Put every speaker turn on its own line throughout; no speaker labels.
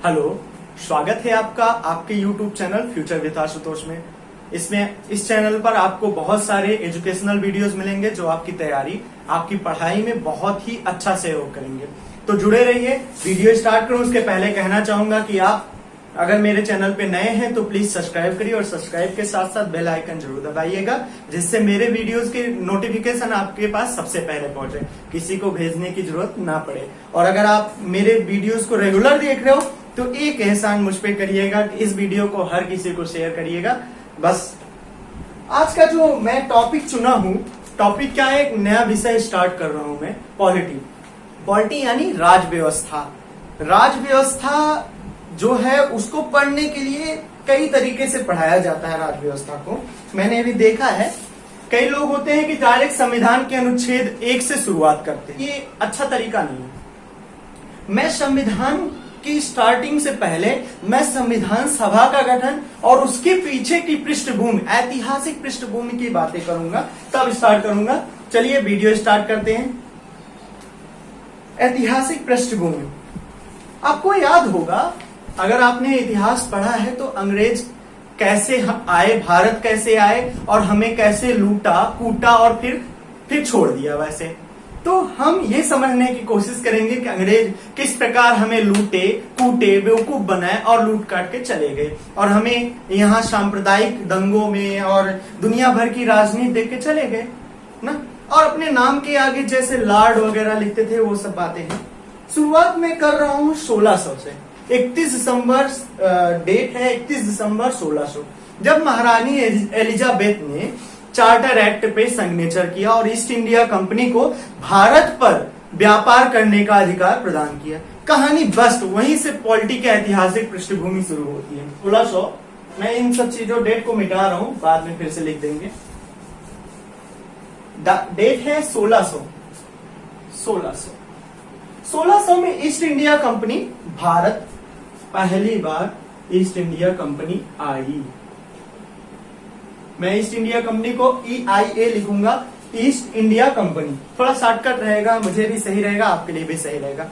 Hello, स्वागत है आपका आपके YouTube channel future with Ashutosh में। इस चैनल पर आपको बहुत सारे एजुकेशनल वीडियोस मिलेंगे जो आपकी तैयारी, आपकी पढ़ाई में बहुत ही अच्छा सहयोग करेंगे। तो जुड़े रहिए। वीडियो स्टार्ट करूं उसके पहले कहना चाहूंगा कि आप अगर मेरे चैनल पे नए हैं तो प्लीज सब्सक्राइब करिए और सब्सक्राइब के साथ साथ बेल आइकन जरूर दबाइएगा, जिससे मेरे वीडियोस के नोटिफिकेशन आपके पास सबसे पहले पहुंचे, किसी को भेजने की जरूरत ना पड़े। और अगर आप मेरे वीडियोस को रेगुलर देख रहे हो तो एक एहसान मुझ पे करिएगा कि इस वीडियो को हर किसी को शेयर करिएगा। बस आज का जो मैं टॉपिक चुना हूं, टॉपिक क्या है, एक नया विषय स्टार्ट कर रहा हूं मैं, पॉलिटी यानी राज व्यवस्था। राज व्यवस्था जो है उसको पढ़ने के लिए कई तरीके से पढ़ाया जाता है। राज व्यवस्था को मैंने अभी देखा है, कई लोग होते हैं कि डायरेक्ट संविधान के अनुच्छेद 1 से शुरुआत करते हैं। ये अच्छा तरीका नहीं है। मैं संविधान की स्टार्टिंग से पहले मैं संविधान सभा का गठन और उसके पीछे की पृष्ठभूमि, ऐतिहासिक पृष्ठभूमि की बातें करूंगा, तब स्टार्ट करूंगा। चलिए वीडियो स्टार्ट करते हैं। ऐतिहासिक पृष्ठभूमि, आपको याद होगा, अगर आपने इतिहास पढ़ा है तो अंग्रेज कैसे आए, भारत कैसे आए और हमें कैसे लूटा, कूटा और फिर छोड़ दिया। वैसे तो हम ये समझने की कोशिश करेंगे कि अंग्रेज किस प्रकार हमें लूटे, कूटे, बेवकूफ बनाए और लूट काट के चले गए और हमें यहाँ सांप्रदायिक दंगों में और दुनिया भर की राजनीति देख के चले गए ना। और अपने नाम के आगे जैसे लॉर्ड वगैरह लिखते थे, वो सब बातें हैं। शुरुआत में कर रहा हूँ 1600 से। 31 दिसंबर डेट है, 31 दिसंबर 1600, जब महारानी एलिजाबेथ ने चार्टर एक्ट पे सिग्नेचर किया और ईस्ट इंडिया कंपनी को भारत पर व्यापार करने का अधिकार प्रदान किया। कहानी बस वहीं से पॉलिटी के ऐतिहासिक पृष्ठभूमि शुरू होती है। 1600, मैं इन सब चीजों डेट को मिटा रहा हूं, बाद में फिर से लिख देंगे। डेट है 1600। 1600 में ईस्ट इंडिया कंपनी, भारत पहली बार ईस्ट इंडिया कंपनी आई। मैं ईस्ट इंडिया कंपनी को EIA लिखूंगा, ईस्ट इंडिया कंपनी। थोड़ा शॉर्टकट रहेगा, मुझे भी सही रहेगा, आपके लिए भी सही रहेगा।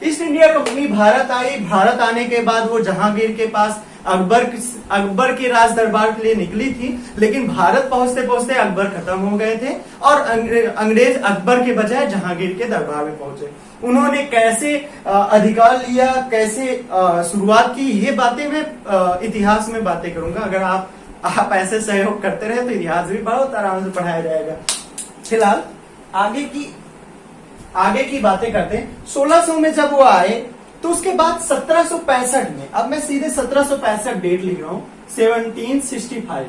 ईस्ट इंडिया कंपनी भारत आई। भारत आने के बाद वो जहांगीर के पास अकबर के राज दरबार के लिए निकली थी, लेकिन भारत पहुंचते पहुंचते अकबर खत्म हो गए थे और अंग्रेज अकबर के बजाय जहांगीर के दरबार में पहुंचे। उन्होंने कैसे अधिकार लिया, कैसे शुरुआत की, ये बातें मैं इतिहास में बातें करूंगा। अगर आप ऐसे सहयोग करते रहे तो इतिहास भी बहुत आराम से पढ़ाया जाएगा। फिलहाल आगे की बातें करते हैं। 1600 में जब वो आए तो उसके बाद 1765 में, अब मैं सीधे 1765 डेट लिख रहा हूं, 1765।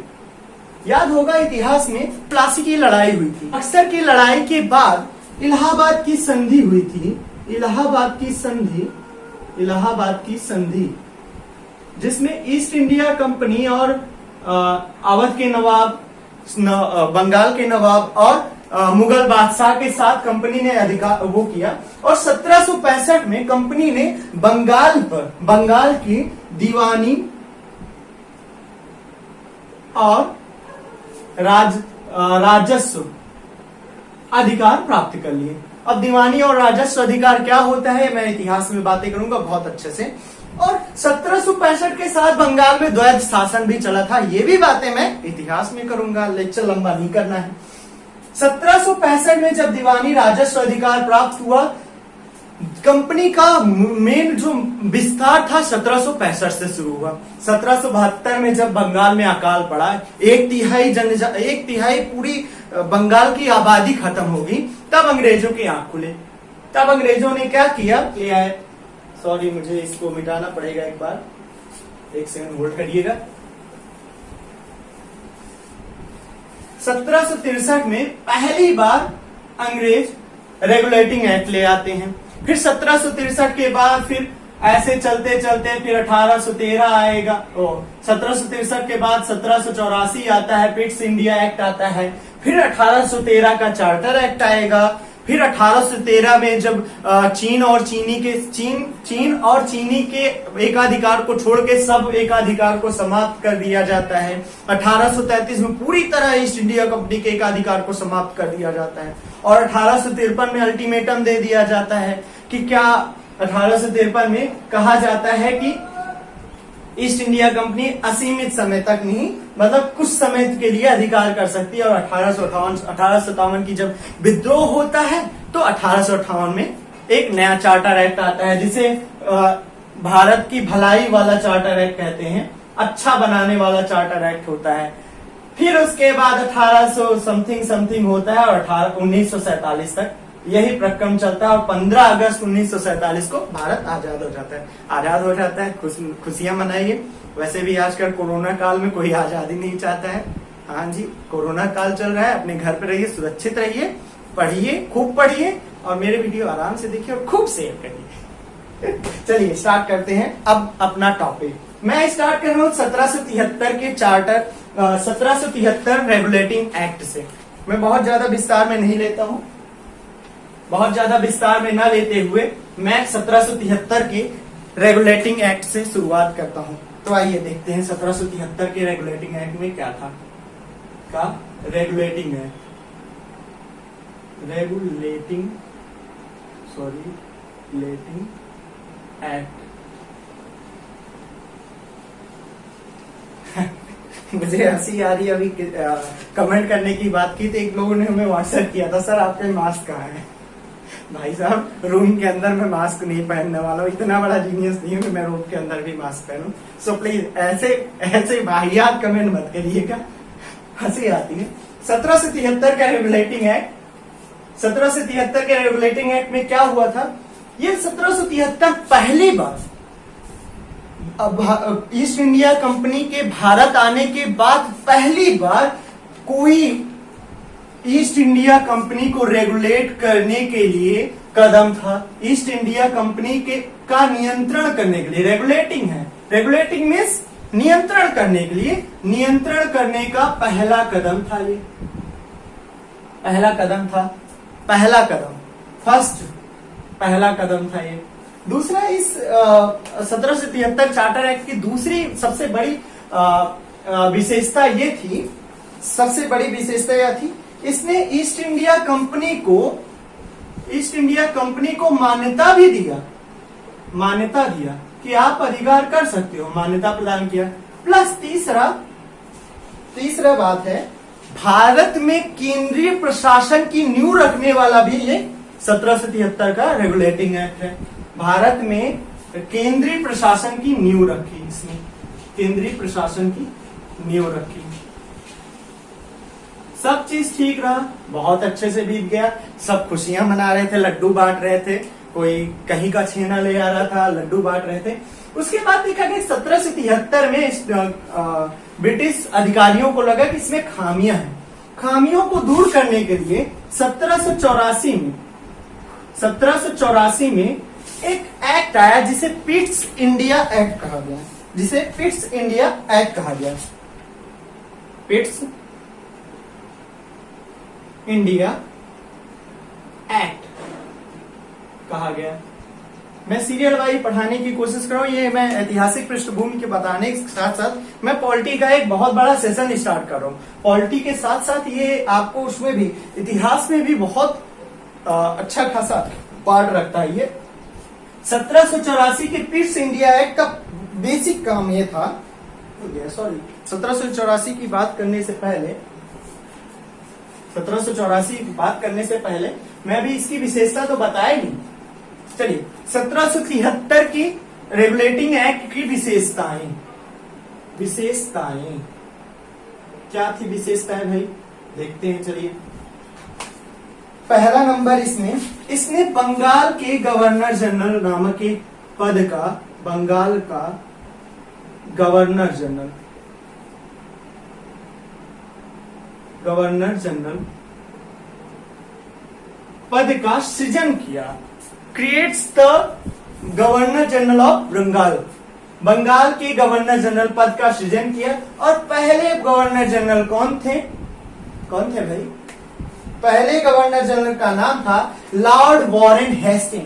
याद होगा इतिहास में प्लासी की लड़ाई हुई थी। अक्सर की लड़ाई के बाद इलाहाबाद की संधि हुई थी। इलाहाबाद की संधि जिसमें ईस्ट इंडिया कंपनी और अवध के नवाब, बंगाल के नवाब और मुगल बादशाह के साथ कंपनी ने अधिकार वो किया। और 1765 में कंपनी ने बंगाल की दीवानी और राजस्व अधिकार प्राप्त कर लिए। अब दीवानी और राजस्व अधिकार क्या होता है, मैं इतिहास में बातें करूंगा बहुत अच्छे से। और 1765 के साथ बंगाल में द्वैध शासन भी चला था, ये भी बातें मैं इतिहास में करूंगा, लेक्चर लंबा नहीं करना है। 1765 में जब दीवानी राजस्व अधिकार प्राप्त हुआ, कंपनी का मेन जो विस्तार था 1765 से शुरू हुआ। 1772 में जब बंगाल में अकाल पड़ा, एक तिहाई पूरी बंगाल की आबादी खत्म होगी, तब अंग्रेजों की आंख खुले। तब अंग्रेजों ने क्या किया, सॉरी मुझे इसको मिटाना पड़ेगा एक बार, एक सेकंड होल्ड करिएगा। 1763 में पहली बार अंग्रेज रेगुलेटिंग एक्ट ले आते हैं। फिर 1763 के बाद फिर ऐसे चलते चलते फिर 1813 आएगा। 1763 के बाद 1784 आता है, पिट्स इंडिया एक्ट आता है। फिर 1813 का चार्टर एक्ट आएगा। फिर 1813 में जब चीन और चीनी के एकाधिकार को छोड़ के सब एकाधिकार को समाप्त कर दिया जाता है। 1833 में पूरी तरह ईस्ट इंडिया कंपनी के एकाधिकार को समाप्त कर दिया जाता है और 1853 में अल्टीमेटम दे दिया जाता है कि क्या 1853 में कहा जाता है कि ईस्ट इंडिया कंपनी असीमित समय तक नहीं, मतलब कुछ समय के लिए अधिकार कर सकती है। और 1857 की जब विद्रोह होता है तो 1858 में एक नया चार्टर एक्ट आता है, जिसे भारत की भलाई वाला चार्टर एक्ट कहते हैं, अच्छा बनाने वाला चार्टर एक्ट होता है। फिर उसके बाद 1800 समथिंग होता है और 1947 तक यही प्रक्रम चलता है। और 15 अगस्त 1947 को भारत आजाद हो जाता है। खुशियां मनाइए। वैसे भी आजकल कोरोना काल में कोई आजादी नहीं चाहता है। हाँ जी, कोरोना काल चल रहा है, अपने घर पे रहिए, सुरक्षित रहिए, पढ़िए, खूब पढ़िए और मेरे वीडियो आराम से देखिए और खूब शेयर करिए। चलिए स्टार्ट करते हैं अब अपना टॉपिक। मैं स्टार्ट कर रहा हूँ 1773 के चार्टर 1773 रेगुलेटिंग एक्ट से। मैं बहुत ज्यादा विस्तार में नहीं लेता हूँ, बहुत ज्यादा विस्तार में न लेते हुए मैं 1773 के रेगुलेटिंग एक्ट से शुरुआत करता हूँ। तो आइए देखते हैं 1773 के रेगुलेटिंग एक्ट में क्या था। रेगुलेटिंग एक्ट मुझे हंसी आ रही है। अभी कमेंट करने की बात की तो एक लोगों ने हमें व्हाट्सएप किया था, सर आपका मास्क कहाँ है। भाई साहब, रूम के अंदर मैं मास्क नहीं पहनने वाला हूँ, इतना बड़ा जीनियस नहीं हूँ कि मैं रूम के अंदर भी मास्क पहनूं। सो प्लीज ऐसे वाहियात कमेंट मत करिएगा, हंसी आती है। 1773 का रेगुलेटिंग एक्ट, 1773 के रेगुलेटिंग एक्ट में क्या हुआ था? ये 1773 पहली बार ईस्ट इंडिया कंपनी के भारत आने के बाद पहली बार कोई ईस्ट इंडिया कंपनी को रेगुलेट करने के लिए कदम था। ईस्ट इंडिया कंपनी का नियंत्रण करने के लिए रेगुलेटिंग है। रेगुलेटिंग मीन्स नियंत्रण करने के लिए, नियंत्रण करने का पहला कदम था। ये पहला कदम फर्स्ट पहला कदम था ये। दूसरा, इस 1773 चार्टर एक्ट की दूसरी सबसे बड़ी विशेषता ये थी, सबसे बड़ी विशेषता यह थी, इसने ईस्ट इंडिया कंपनी को मान्यता दिया कि आप अधिकार कर सकते हो, मान्यता प्रदान किया। प्लस तीसरा बात है, भारत में केंद्रीय प्रशासन की नींव रखने वाला भी ये 1773 का रेगुलेटिंग एक्ट है। भारत में केंद्रीय प्रशासन की नींव रखी, इसने केंद्रीय प्रशासन की नींव रखी। सब चीज ठीक रहा, बहुत अच्छे से बीत गया। सब खुशियां मना रहे थे, लड्डू बांट रहे थे, कोई कहीं का छेना ले आ रहा था, लड्डू बांट रहे थे। उसके बाद देखा कि 1773 में ब्रिटिश अधिकारियों को लगा कि इसमें खामियां हैं। खामियों को दूर करने के लिए 1784 में एक एक्ट आया जिसे पिट्स इंडिया एक्ट कहा गया। पिट्स इंडिया एक्ट कहा गया। मैं सीरियल वाइज पढ़ाने की कोशिश कर रहा हूं। ये मैं ऐतिहासिक पृष्ठभूमि के बताने के साथ साथ मैं पॉलिटी का एक बहुत बड़ा सेशन स्टार्ट कर रहा हूं। पॉलिटी के साथ साथ ये आपको उसमें भी इतिहास में भी बहुत अच्छा खासा पार्ट रखता है। ये 1784 के पिट्स इंडिया एक्ट का बेसिक काम ये था। 1784 की बात करने से पहले मैं अभी इसकी विशेषता तो बताया नहीं। चलिए 1773 की रेगुलेटिंग एक्ट की विशेषताएं क्या थी? विशेषताएं भाई देखते हैं। चलिए, पहला नंबर, इसने बंगाल के गवर्नर जनरल नामक एक पद का, बंगाल का गवर्नर जनरल पद का सृजन किया। Creates the governor general of Bengal, Bengal के गवर्नर जनरल पद का सृजन किया। और पहले गवर्नर जनरल कौन थे भाई? पहले गवर्नर जनरल का नाम था लॉर्ड वॉरेन हेस्टिंग।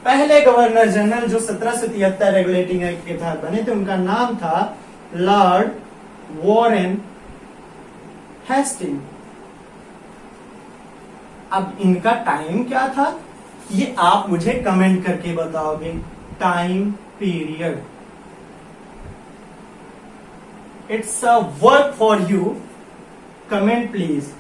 पहले गवर्नर जनरल जो 1773 रेगुलेटिंग एक्ट के तहत बने थे, उनका नाम था लॉर्ड वॉरेन हेस्टिंग। अब इनका टाइम क्या था ये आप मुझे कमेंट करके बताओगे। Time period it's a work for you, comment please.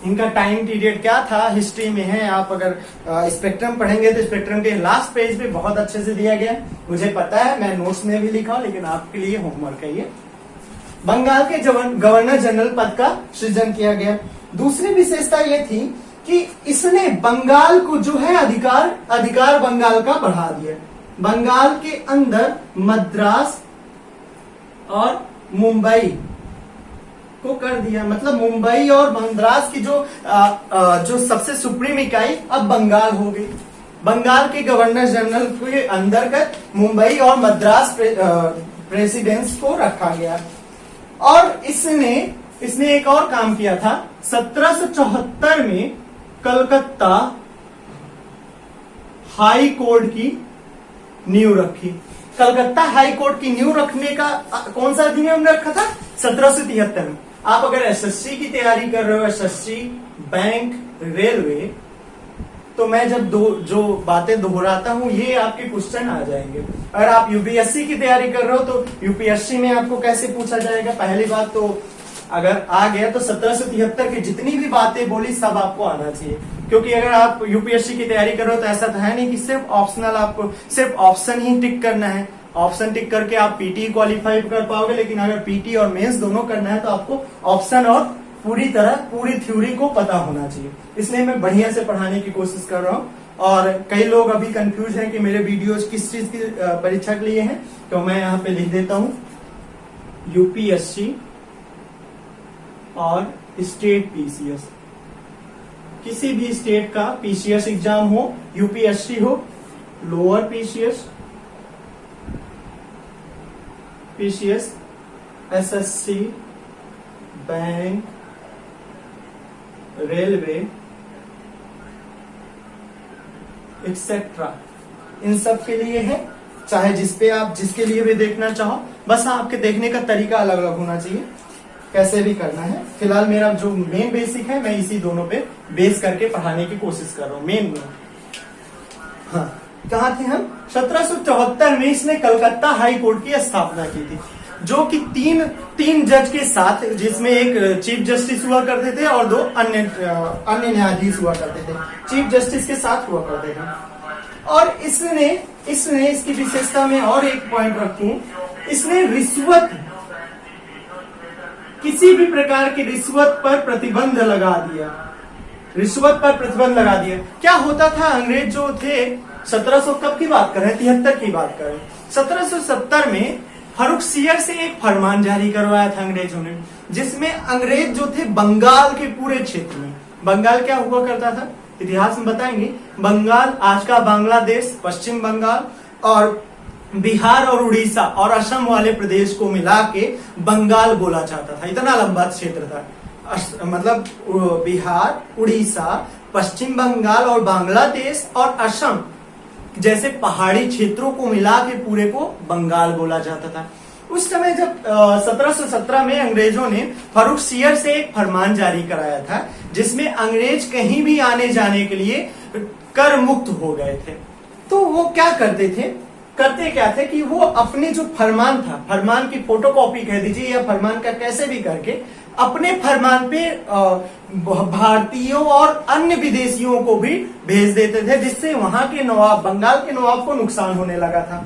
इनका टाइम पीरियड क्या था हिस्ट्री में है, आप अगर स्पेक्ट्रम पढ़ेंगे तो स्पेक्ट्रम के लास्ट पेज पे बहुत अच्छे से दिया गया। मुझे पता है, मैं नोट्स में भी लिखा हूं, लेकिन आपके लिए होमवर्क है ये। बंगाल के गवर्नर जनरल पद का सृजन किया गया। दूसरी विशेषता ये थी कि इसने बंगाल को जो है अधिकार बंगाल का बढ़ा दिया। बंगाल के अंदर मद्रास और मुंबई को कर दिया, मतलब मुंबई और मद्रास की जो सबसे सुप्रीम इकाई अब बंगाल हो गई। बंगाल के गवर्नर जनरल के अंतर्गत मुंबई और मद्रास प्रेसिडेंस को रखा गया। और इसने एक और काम किया था। 1774 में कलकत्ता हाई कोर्ट की नींव रखी। कलकत्ता हाई कोर्ट की नींव रखने का कौन सा अधिनियम रखा था? 1773 में। आप अगर एसएससी की तैयारी कर रहे हो, एसएससी, बैंक, रेलवे, तो मैं जब जो बातें दोहराता हूं ये आपके क्वेश्चन आ जाएंगे। अगर आप यूपीएससी की तैयारी कर रहे हो तो यूपीएससी में आपको कैसे पूछा जाएगा? पहली बात तो अगर आ गया तो 1773 की जितनी भी बातें बोली सब आपको आना चाहिए, क्योंकि अगर आप यूपीएससी की तैयारी कर रहे हो तो ऐसा तो है नहीं कि सिर्फ ऑप्शनल, आपको सिर्फ ऑप्शन ही टिक करना है। ऑप्शन टिक करके आप पीटी क्वालिफाई कर पाओगे, लेकिन अगर पीटी और मेंस दोनों करना है तो आपको ऑप्शन और पूरी थ्योरी को पता होना चाहिए। इसलिए मैं बढ़िया से पढ़ाने की कोशिश कर रहा हूँ। और कई लोग अभी कंफ्यूज हैं कि मेरे वीडियोज किस चीज की परीक्षा के लिए हैं, तो मैं यहाँ पे लिख देता हूँ यूपीएससी और स्टेट पीसीएस। किसी भी स्टेट का पीसीएस एग्जाम हो, यूपीएससी हो, lower PCS, SSC, bank, railway etcetera, इन सब के लिए है। चाहे जिसके लिए भी देखना चाहो, बस आपके देखने का तरीका अलग अलग होना चाहिए, कैसे भी करना है। फिलहाल मेरा जो मेन बेसिक है, मैं इसी दोनों पे बेस करके पढ़ाने की कोशिश कर रहा हूँ। मेन हाँ, कहाँ थे हम? 1774 में इसने कलकत्ता हाई कोर्ट की स्थापना की थी, जो कि तीन जज के साथ, जिसमें एक चीफ जस्टिस हुआ करते थे और दो अन्य न्यायाधीश हुआ करते थे, चीफ जस्टिस के साथ हुआ करते थे। और इसने इसकी विशेषता में और एक पॉइंट रखूं, इसने किसी भी प्रकार की रिश्वत पर प्रतिबंध लगा दिया। क्या होता था? अंग्रेज जो थे, 1700 कब की बात कर रहे हैं? 73 की बात कर रहे हैं। 1770 में फर्रुखसियर से एक फरमान जारी करवाया था अंग्रेजों ने, जिसमें अंग्रेज जो थे बंगाल के पूरे क्षेत्र में, बंगाल क्या हुआ करता था इतिहास में बताएंगे। बंगाल, आज का बांग्लादेश, पश्चिम बंगाल और बिहार और उड़ीसा और असम वाले प्रदेश को मिला के बंगाल बोला जाता था। इतना लंबा क्षेत्र था, मतलब बिहार, उड़ीसा, पश्चिम बंगाल और बांग्लादेश और असम जैसे पहाड़ी क्षेत्रों को मिला के पूरे को बंगाल बोला जाता था। उस समय जब 1717 में अंग्रेजों ने फर्रुखसियर से एक फरमान जारी कराया था, जिसमें अंग्रेज कहीं भी आने जाने के लिए कर मुक्त हो गए थे। तो वो क्या करते क्या थे कि वो अपने जो फरमान था, फरमान की फोटोकॉपी कह दीजिए या फरमान का कैसे भी करके, अपने फरमान पे भारतीयों और अन्य विदेशियों को भी भेज देते थे, जिससे वहां के नवाब, बंगाल के नवाब को नुकसान होने लगा था।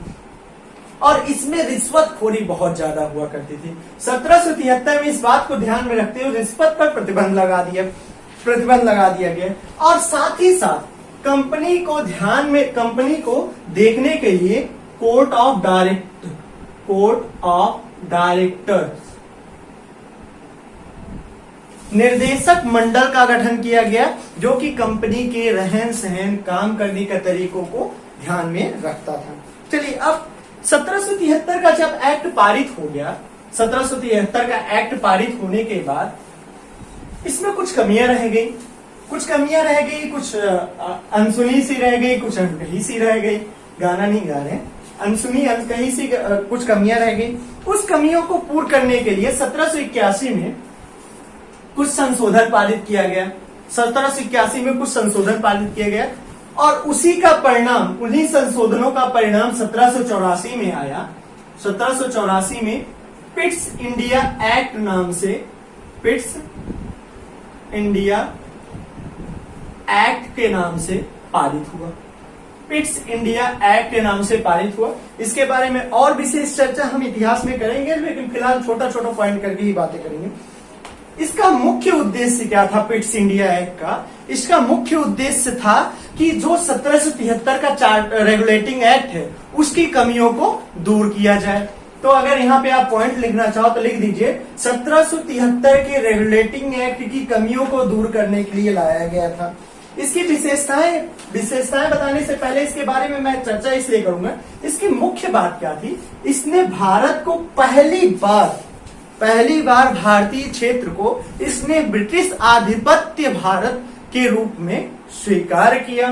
और इसमें रिश्वतखोरी बहुत ज्यादा हुआ करती थी। 1773 में इस बात को ध्यान में रखते हुए रिश्वत पर प्रतिबंध लगा दिया गया। और साथ ही साथ कंपनी को देखने के लिए कोर्ट ऑफ डायरेक्टर्स, निर्देशक मंडल का गठन किया गया, जो कि कंपनी के रहन सहन, काम करने के तरीकों को ध्यान में रखता था। चलिए, अब 1773 का जब एक्ट पारित हो गया, 1773 का एक्ट पारित होने के बाद इसमें कुछ कमियां रह गई, कुछ अनसुनी सी रह गई, कुछ अनकही सी रह गई। गाना नहीं गा रहे, अनसुनी अनकही सी कुछ कमियां रह गई। उस कमियों को पूर्ण करने के लिए 1781 में कुछ संशोधन पारित किया गया। 1781 में कुछ संशोधन पारित किया गया। और उसी का परिणाम, उन्हीं संशोधनों का परिणाम 1784 में आया। 1784 में पिट्स इंडिया एक्ट नाम से, पिट्स इंडिया एक्ट के नाम से पारित हुआ। पिट्स इंडिया एक्ट के नाम से पारित हुआ। इसके बारे में और विशेष चर्चा हम इतिहास में करेंगे, लेकिन फिलहाल छोटा छोटा पॉइंट करके ही बातें करेंगे। इसका मुख्य उद्देश्य क्या था पिट्स इंडिया एक्ट का? इसका मुख्य उद्देश्य था कि जो 1773 का रेगुलेटिंग एक्ट है उसकी कमियों को दूर किया जाए। तो अगर यहाँ पे आप पॉइंट लिखना चाहो तो लिख दीजिए 1773 के रेगुलेटिंग एक्ट की कमियों को दूर करने के लिए लाया गया था। इसकी विशेषताएं बताने से पहले इसके बारे में मैं चर्चा इसलिए करूंगा। इसकी मुख्य बात क्या थी? इसने भारत को पहली बार भारतीय क्षेत्र को इसने ब्रिटिश आधिपत्य भारत के रूप में स्वीकार किया।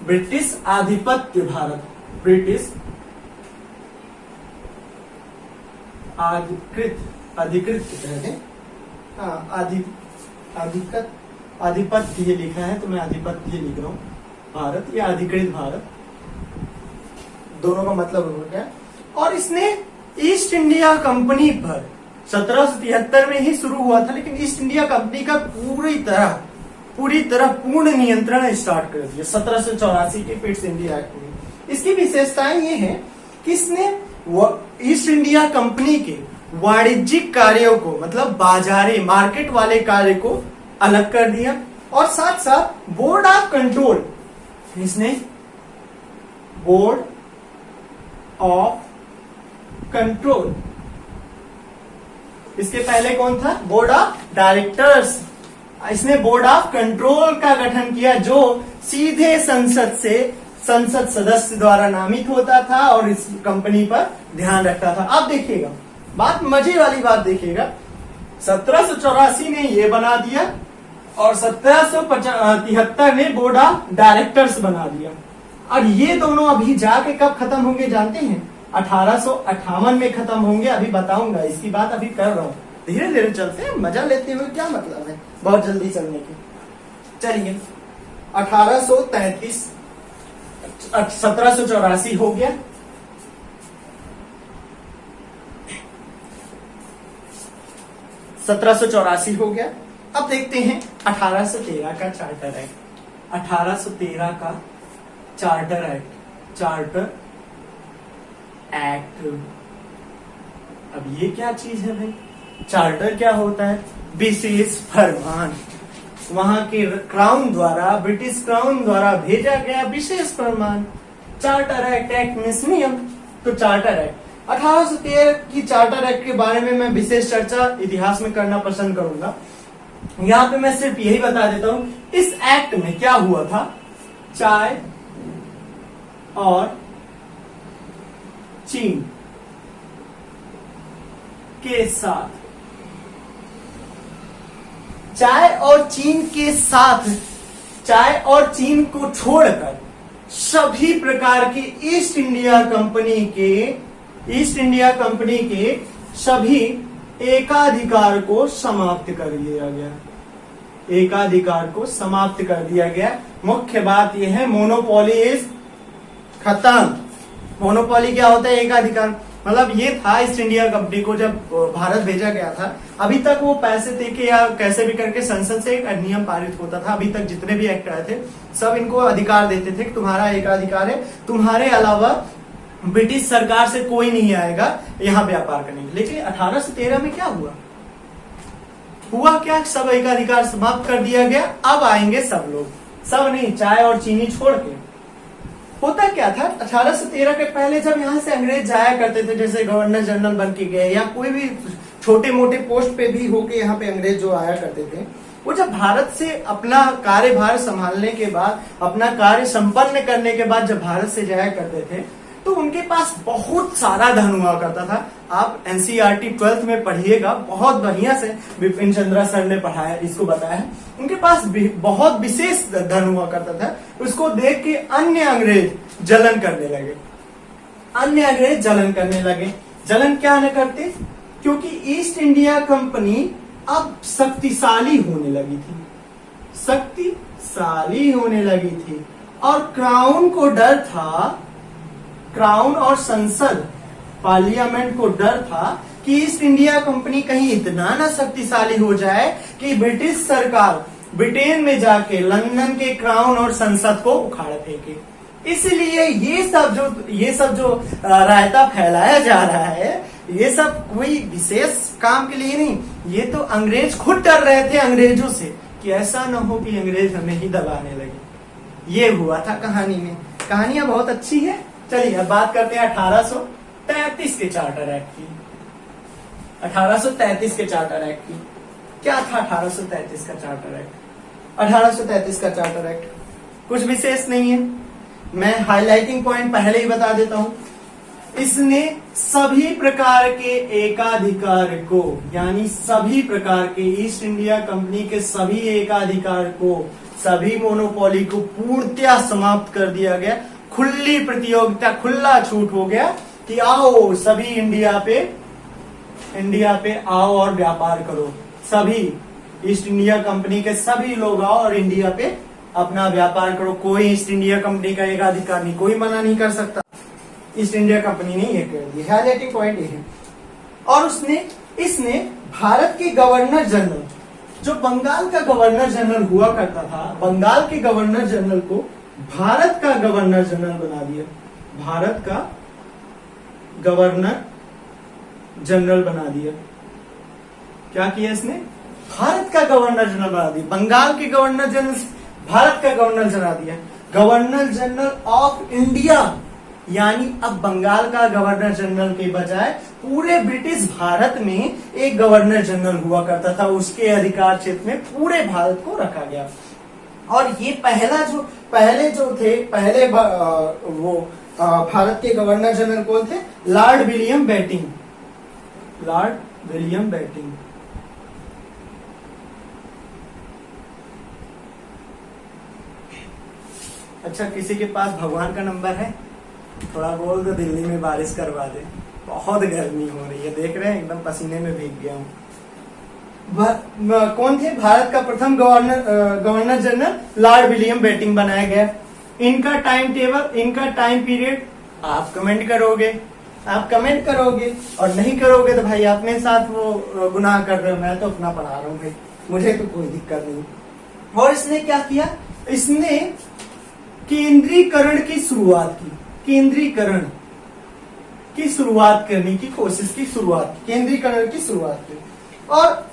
ब्रिटिश आधिपत्य भारत, ब्रिटिश अधिकृत कहते हैं, आधिपत्य ये लिखा है तो मैं आधिपत्य लिख रहा हूं, भारत या अधिकृत भारत, दोनों का मतलब हो गया। और इसने ईस्ट इंडिया कंपनी पर 1773 में ही शुरू हुआ था, लेकिन ईस्ट इंडिया कंपनी का पूरी तरह पूर्ण नियंत्रण स्टार्ट कर दिया 1784 के पिट्स इंडिया एक्ट में। इसकी विशेषताएं ये है कि इसने ईस्ट इंडिया कंपनी के वाणिज्यिक कार्यों को, मतलब बाजारी मार्केट वाले कार्य को अलग कर दिया, और साथ साथ बोर्ड ऑफ कंट्रोल, इसने बोर्ड ऑफ कंट्रोल, इसके पहले कौन था? Board of directors. इसने बोर्ड ऑफ कंट्रोल का गठन किया जो सीधे संसद सदस्य द्वारा नामित होता था और इस कंपनी पर ध्यान रखता था। अब देखिएगा बात, मजे वाली बात देखिएगा, 1784 ने ये बना दिया और 1773 ने बोर्ड ऑफ डायरेक्टर्स बना दिया। और ये दोनों अभी जाके कब खत्म होंगे जानते हैं? 1858 में खत्म होंगे। अभी बताऊंगा, इसकी बात अभी कर रहा हूं। धीरे धीरे चलते हैं, मजा लेते हुए क्या मतलब है बहुत जल्दी चलने की। चलिए 1833, 1784 हो गया। 1784 हो गया। अब देखते हैं 1813 का चार्टर एक्ट। 1813 का चार्टर एक्ट। अब ये क्या चीज है भाई? चार्टर क्या होता है? विशेष फरमान, वहां के क्राउन द्वारा, ब्रिटिश क्राउन द्वारा भेजा गया विशेष फरमान। चार्टर एक्ट मीन्स नियम, तो चार्टर एक्ट 1813 की चार्टर एक्ट के बारे में मैं विशेष चर्चा इतिहास में करना पसंद करूंगा। यहां पे मैं सिर्फ यही बता देता हूं, इस एक्ट में क्या हुआ था? चाय और चीन के साथ, चाय और चीन को छोड़कर सभी प्रकार के ईस्ट इंडिया कंपनी के सभी एकाधिकार को समाप्त कर दिया गया। एकाधिकार को समाप्त कर दिया गया। मुख्य बात यह है, मोनोपोली इज खत्म। मोनोपोली क्या होता है? एकाधिकार। मतलब ये था ईस्ट इंडिया कंपनी को जब भारत भेजा गया था, अभी तक वो पैसे दे के या कैसे भी करके संसद से एक नियम पारित होता था। अभी तक जितने भी एक्ट आए थे सब इनको अधिकार देते थे कि तुम्हारा एकाधिकार है, तुम्हारे अलावा ब्रिटिश सरकार से कोई नहीं आएगा यहाँ व्यापार करने के। लेकिन 1813 में क्या हुआ क्या? सब एकाधिकार समाप्त कर दिया गया। अब आएंगे सब लोग, सब नहीं, चाय और चीनी छोड़ के। होता क्या था 1813 के पहले जब यहाँ से अंग्रेज जाया करते थे, जैसे गवर्नर जनरल बन के गए या कोई भी छोटे मोटे पोस्ट पे भी होके यहाँ पे अंग्रेज जो आया करते थे, वो जब भारत से अपना कार्यभार संभालने के बाद, अपना कार्य संपन्न करने के बाद जब भारत से जाया करते थे तो उनके पास बहुत सारा धन हुआ करता था। आप एनसीईआरटी 12th में पढ़िएगा, बहुत बढ़िया से विपिन चंद्रा सर ने पढ़ाया, इसको बताया। उनके पास बहुत विशेष धन हुआ करता था। उसको देख के अन्य अंग्रेज जलन करने लगे। जलन क्या न करते? क्योंकि ईस्ट इंडिया कंपनी अब शक्तिशाली होने लगी थी। शक्तिशाली होने लगी थी और क्राउन को डर था, क्राउन और संसद पार्लियामेंट को डर था कि ईस्ट इंडिया कंपनी कहीं इतना ना शक्तिशाली हो जाए कि ब्रिटिश सरकार ब्रिटेन में जाके लंदन के क्राउन और संसद को उखाड़ फेंके। इसलिए ये सब जो रायता फैलाया जा रहा है, ये सब कोई विशेष काम के लिए नहीं, ये तो अंग्रेज खुद डर रहे थे अंग्रेजों से कि ऐसा न हो कि अंग्रेज हमें ही दबाने लगे। ये हुआ था कहानी में। कहानियां बहुत अच्छी है। चलिए अब बात करते हैं 1833 के चार्टर एक्ट की। 1833 के चार्टर एक्ट की क्या था? 1833 का चार्टर एक्ट, 1833 का चार्टर एक्ट कुछ विशेष नहीं है। मैं हाइलाइटिंग पॉइंट पहले ही बता देता हूं। इसने सभी प्रकार के एकाधिकार को, यानी सभी प्रकार के ईस्ट इंडिया कंपनी के सभी एकाधिकार को, सभी मोनोपोली को पूर्णतया समाप्त कर दिया गया। खुली प्रतियोगिता, खुला छूट हो गया कि आओ सभी इंडिया पे आओ और व्यापार करो। सभी ईस्ट इंडिया कंपनी के सभी लोग आओ और इंडिया पे अपना व्यापार करो। कोई ईस्ट इंडिया कंपनी का एकाधिकार नहीं, कोई मना नहीं कर सकता। ईस्ट इंडिया कंपनी ने ये कर दिया। हाईलाइटिंग पॉइंट ये है। और इसने भारत के गवर्नर जनरल, जो बंगाल का गवर्नर जनरल हुआ करता था, बंगाल के गवर्नर जनरल को भारत का गवर्नर जनरल बना दिया। भारत का गवर्नर जनरल बना दिया। क्या किया इसने? भारत का गवर्नर जनरल बना दिया। बंगाल के गवर्नर जनरल भारत का गवर्नर बना दिया। गवर्नर जनरल ऑफ इंडिया, यानी अब बंगाल का गवर्नर जनरल के बजाय पूरे ब्रिटिश भारत में एक गवर्नर जनरल हुआ करता था। उसके अधिकार क्षेत्र में पूरे भारत को रखा गया। और ये पहले भारत के गवर्नर जनरल कौन थे? Lord William Bentinck. Lord William Bentinck. अच्छा, किसी के पास भगवान का नंबर है? थोड़ा बोल दो, दिल्ली में बारिश करवा दे। बहुत गर्मी हो रही है, देख रहे हैं एकदम पसीने में भीग गया हूँ। कौन थे? भारत का प्रथम governor general lord William Bentinck बनाया गया। इनका टाइम टेबल, इनका टाइम पीरियड आप कमेंट करोगे और नहीं करोगे तो भाई अपने साथ वो गुनाह कर रहे हो। मैं तो अपना पढ़ा रहा हूँ भाई, मुझे तो कोई दिक्कत नहीं। और इसने क्या किया? इसने केंद्रीकरण की शुरुआत की। केंद्रीकरण की शुरुआत करने की कोशिश की, केंद्रीकरण की शुरुआत की। और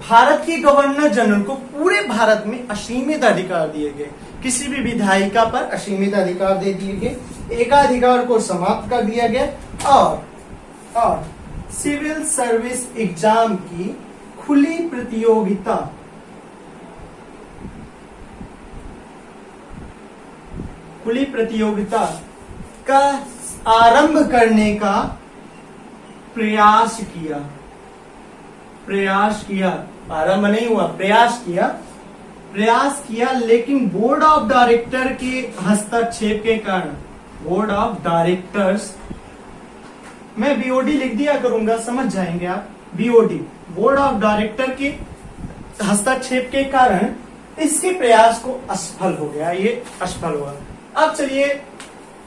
भारत के गवर्नर जनरल को पूरे भारत में असीमित अधिकार दिए गए। किसी भी विधायिका पर असीमित अधिकार दे दिए गए। एकाधिकार को समाप्त कर दिया गया। और सिविल सर्विस एग्जाम की खुली प्रतियोगिता का आरंभ करने का प्रयास किया। आरंभ नहीं हुआ, प्रयास किया, लेकिन बोर्ड ऑफ डायरेक्टर के हस्तक्षेप के कारण, बोर्ड ऑफ डायरेक्टर्स, मैं बीओडी लिख दिया करूंगा, समझ जाएंगे आप। बीओडी, बोर्ड ऑफ डायरेक्टर के हस्तक्षेप के कारण इसके प्रयास को असफल हो गया। ये असफल हुआ। अब चलिए,